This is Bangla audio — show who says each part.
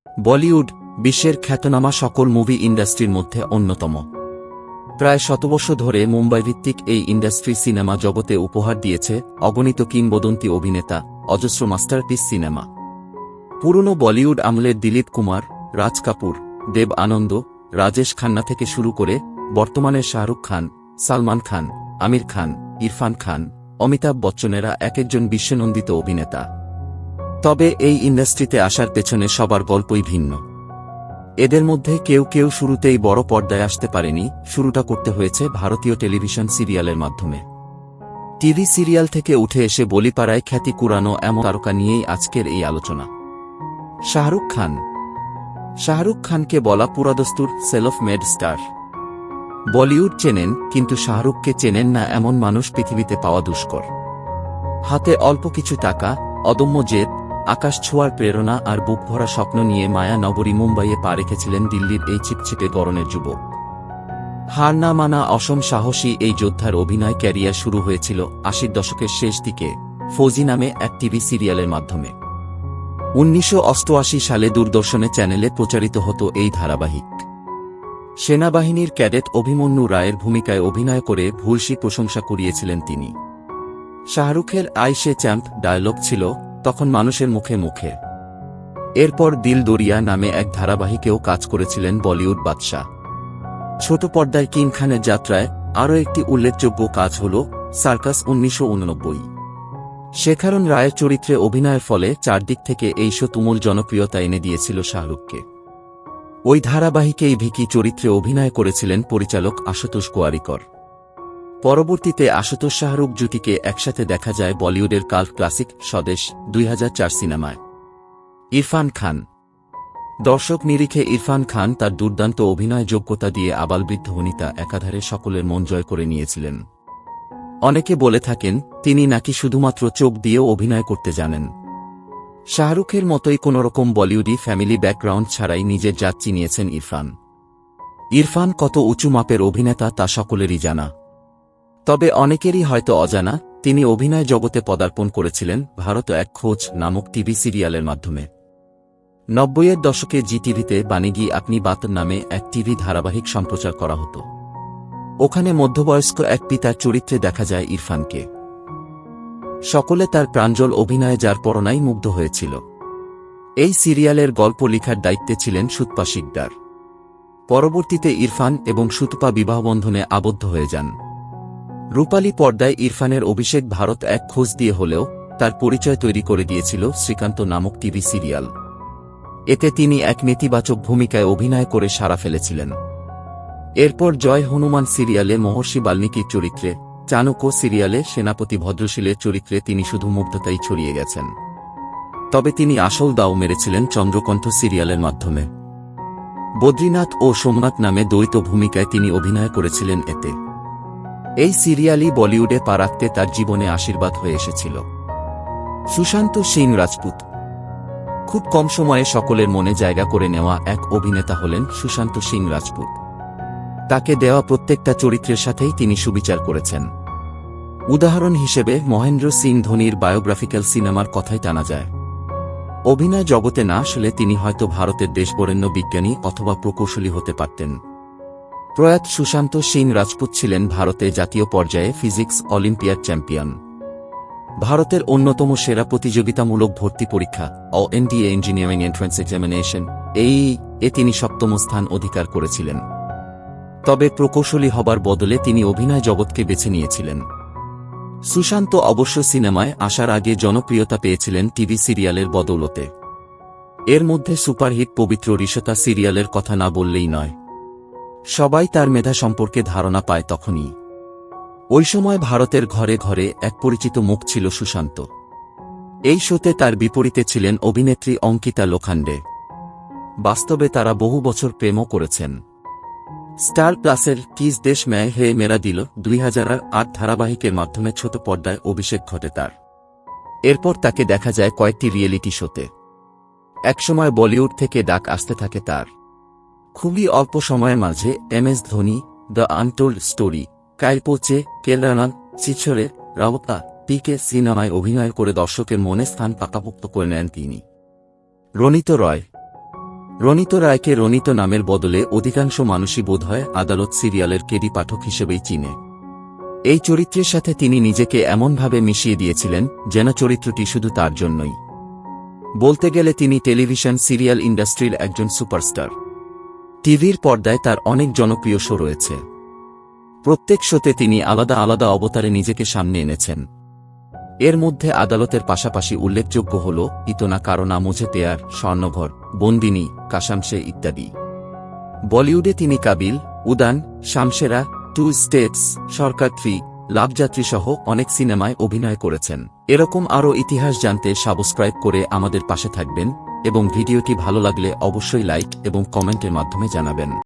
Speaker 1: বলিউড বিশ্বের খ্যাতনামা সকল মুভি ইন্ডাস্ট্রির মধ্যে অন্যতম। প্রায় শতবর্ষ ধরে মুম্বাইভিত্তিক এই ইন্ডাস্ট্রি সিনেমা জগতে উপহার দিয়েছে অগণিত কিংবদন্তি অভিনেতা, অজস্র মাস্টারপিস সিনেমা। পুরনো বলিউড আমলের দিলীপ কুমার, রাজ কাপুর, দেব আনন্দ, রাজেশ খান্না থেকে শুরু করে বর্তমানের শাহরুখ খান, সালমান খান, আমির খান, ইরফান খান, অমিতাভ বচ্চনেরা একজন বিশ্বনন্দিত অভিনেতা। তবে এই ইন্ডাস্ট্রিতে আসার পেছনে সবার গল্পই ভিন্ন। এদের মধ্যে কেউ কেউ শুরুতেই বড় পর্দায় আসতে পারেনি, শুরুটা করতে হয়েছে ভারতীয় টেলিভিশন সিরিয়ালের মাধ্যমে। টিভি সিরিয়াল থেকে উঠে এসে বলিপাড়ায় খ্যাতি কুড়ানো এমন তারকা নিয়েই আজকের এই আলোচনা। শাহরুখ খান। শাহরুখ খানকে বলা পুরাদস্তুর সেলফ মেড স্টার। বলিউড চেনেন, কিন্তু শাহরুখকে চেনেন না এমন মানুষ পৃথিবীতে পাওয়া দুষ্কর। হাতে অল্প কিছু টাকা, অদম্য জেদ, আকাশ ছোঁয়ার প্রেরণা আর বুক ভরা স্বপ্ন নিয়ে মায়া নগরী মুম্বাইয়ে পা রেখেছিলেন দিল্লির এই চিপচিপে গরনের যুবক। হার না মানা অসম সাহসী এই যোদ্ধার অভিনয় ক্যারিয়ার শুরু হয়েছিল ৮০ দশকের শেষ দিকে ফৌজি নামে এক টিভি সিরিয়ালের মাধ্যমে। ১৯৮৮ সালে দূরদর্শনে চ্যানেলে প্রচারিত হতো এই ধারাবাহিক। সেনাবাহিনীর ক্যাডেট অভিমন্যু রায়ের ভূমিকায় অভিনয় করে ভূয়সী প্রশংসা কুড়িয়েছিলেন তিনি। শাহরুখের আই সে চ্যাম্প ডায়লগ ছিল তখন মানুষের মুখে মুখে। এরপর দিল দরিয়া নামে এক ধারাবাহিকেও কাজ করেছিলেন বলিউড বাদশা। ছোট পর্দায় কিং খানের যাত্রায় আরও একটি উল্লেখযোগ্য কাজ হল সার্কাস ১৯৮৯। শেখারণ রায়ের চরিত্রে অভিনয়ের ফলে চারদিক থেকে এই শো তুমুল জনপ্রিয়তা এনে দিয়েছিল শাহরুখকে। ওই ধারাবাহিকেই ভিকি চরিত্রে অভিনয় করেছিলেন পরিচালক আশুতোষ গোয়ারিকর। পরবর্তীতে আশুতোষ শাহরুখ জুটিকে একসাথে দেখা যায় বলিউডের কাল্ট ক্লাসিক স্বদেশ ২০০৪ সিনেমায়। ইরফান খান। দর্শক নিরিখে ইরফান খান তার দুর্দান্ত অভিনয় যোগ্যতা দিয়ে আবালবৃদ্ধ বনিতা একাধারে সকলের মন জয় করে নিয়েছিলেন। অনেকে বলে থাকেন তিনি নাকি শুধুমাত্র চোখ দিয়েও অভিনয় করতে জানেন। শাহরুখের মতোই কোনোরকম বলিউডি ফ্যামিলি ব্যাকগ্রাউন্ড ছাড়াই নিজের জাত চিনিয়েছেন ইরফান। ইরফান কত উঁচু মাপের অভিনেতা তা সকলেরই জানা। তবে অনেকেরই হয়তো অজানা তিনি অভিনয় জগতে পদার্পণ করেছিলেন ভারত এক খোঁজ নামক টিভি সিরিয়ালের মাধ্যমে। ৯০-এর দশকে জি টিভিতে বানিগি আপনি বাত নামে এক টিভি ধারাবাহিক সম্প্রচার করা হতো। ওখানে মধ্যবয়স্ক এক পিতার চরিত্রে দেখা যায় ইরফানকে। সকলে তার প্রাঞ্জল অভিনয়ে যার পরনাই মুগ্ধ হয়েছিল। এই সিরিয়ালের গল্প লেখার দায়িত্বে ছিলেন সুতপা শিকদার। পরবর্তীতে ইরফান এবং সুতপা বিবাহবন্ধনে আবদ্ধ হয়ে যান। রূপালী পর্দায় ইরফানের অভিষেক ভারত এক খোঁজ দিয়ে হলেও তার পরিচয় তৈরি করে দিয়েছিল শ্রীকান্ত নামক টিভি সিরিয়াল। এতে তিনি এক নেতিবাচক ভূমিকায় অভিনয় করে সাড়া ফেলেছিলেন। এরপর জয় হনুমান সিরিয়ালে মহর্ষি বাল্মীকির চরিত্রে, চাণক্য সিরিয়ালে সেনাপতি ভদ্রশীলের চরিত্রে তিনি শুধু মুগ্ধতাই ছড়িয়ে গেছেন। তবে তিনি আসল দাও মেরেছিলেন চন্দ্রকণ্ঠ সিরিয়ালের মাধ্যমে। বদ্রীনাথ ও সোমনাথ নামে দ্বৈত ভূমিকায় তিনি অভিনয় করেছিলেন এতে। এই সিরিয়ালই বলিউডে পা রাখতে তার জীবনে আশীর্বাদ হয়ে এসেছিল। সুশান্ত সিং রাজপুত। খুব কম সময়ে সকলের মনে জায়গা করে নেওয়া এক অভিনেতা হলেন সুশান্ত সিং রাজপুত। তাকে দেওয়া প্রত্যেকটা চরিত্রের সাথেই তিনি সুবিচার করেছেন। উদাহরণ হিসেবে মহেন্দ্র সিং ধোনির বায়োগ্রাফিক্যাল সিনেমার কথাই টানা যায়। অভিনয় জগতে না আসলে তিনি হয়তো ভারতের দেশবরেণ্য বিজ্ঞানী অথবা প্রকৌশলী হতে পারতেন। প্রয়াত সুশান্ত সিং রাজপুত ছিলেন ভারতে জাতীয় পর্যায়ে ফিজিক্স অলিম্পিয়াড চ্যাম্পিয়ন। ভারতের অন্যতম সেরা প্রতিযোগিতামূলক ভর্তি পরীক্ষা এনডিএ ইঞ্জিনিয়ারিং এন্ট্রান্স এক্সামিনেশন এ তিনি ৭ম স্থান অধিকার করেছিলেন। তবে প্রকৌশলী হবার বদলে তিনি অভিনয় জগৎকে বেছে নিয়েছিলেন। সুশান্ত অবশ্য সিনেমায় আসার আগে জনপ্রিয়তা পেয়েছিলেন টিভি সিরিয়ালের বদৌলতে। এর মধ্যে সুপারহিট পবিত্র রিশতা সিরিয়ালের কথা না বললেই নয়। সবাই তার মেধা সম্পর্কে ধারণা পায় তখনই। ওই সময় ভারতের ঘরে ঘরে এক পরিচিত মুখ ছিল সুশান্ত। এই শোতে তার বিপরীতে ছিলেন অভিনেত্রী অঙ্কিতা লোখান্ডে। বাস্তবে তারা বহু বছর প্রেমও করেছেন। স্টার প্লাসের কিস দেশ ম্যায় হে মেরা দিল ২০০৮ ধারাবাহিকের মাধ্যমে ছোট পর্দায় অভিষেক ঘটে তার। এরপর তাকে দেখা যায় কয়েকটি রিয়েলিটি শোতে। একসময় বলিউড থেকে ডাক আসতে থাকে তার। খুবই অল্প সময়ের মাঝে MS Dhoni, the untold story, কাইলপোচে, কেলরানান, চিছরে, রাওতা, পিকে সিনেমায় অভিনয় করে দর্শকের মনে স্থান পাকাপোক্ত করে নেন তিনি। রণিত রয়। রনিত রায়কে রনিত নামের বদলে অধিকাংশ মানুষই বোধহয় আদালত সিরিয়ালের কেডি পাঠক হিসেবেই চিনে। এই চরিত্রের সাথে তিনি নিজেকে এমনভাবে মিশিয়ে দিয়েছিলেন যেন চরিত্রটি শুধু তার জন্যই। বলতে গেলে তিনি টেলিভিশন সিরিয়াল ইন্ডাস্ট্রির একজন সুপারস্টার। টিভির পর্দায় তার অনেক জনপ্রিয় শো রয়েছে। প্রত্যেক শোতে তিনি আলাদা আলাদা অবতারে নিজেকে সামনে এনেছেন। এর মধ্যে আদালতের পাশাপাশি উল্লেখযোগ্য হল ইতনা কারণা মুঝে পেয়ার, স্বর্ণভর, বন্দিনী, কাসামসে ইত্যাদি। বলিউডে তিনি কাবিল, উদান, শামশেরা, 2 স্টেটস, সরকার 3, লাভযাত্রী সহ অনেক সিনেমায় অভিনয় করেছেন। এরকম আরও ইতিহাস জানতে সাবস্ক্রাইব করে আমাদের পাশে থাকবেন এবং ভিডিওটি ভালো লাগলে অবশ্যই লাইক এবং কমেন্টের মাধ্যমে জানাবেন।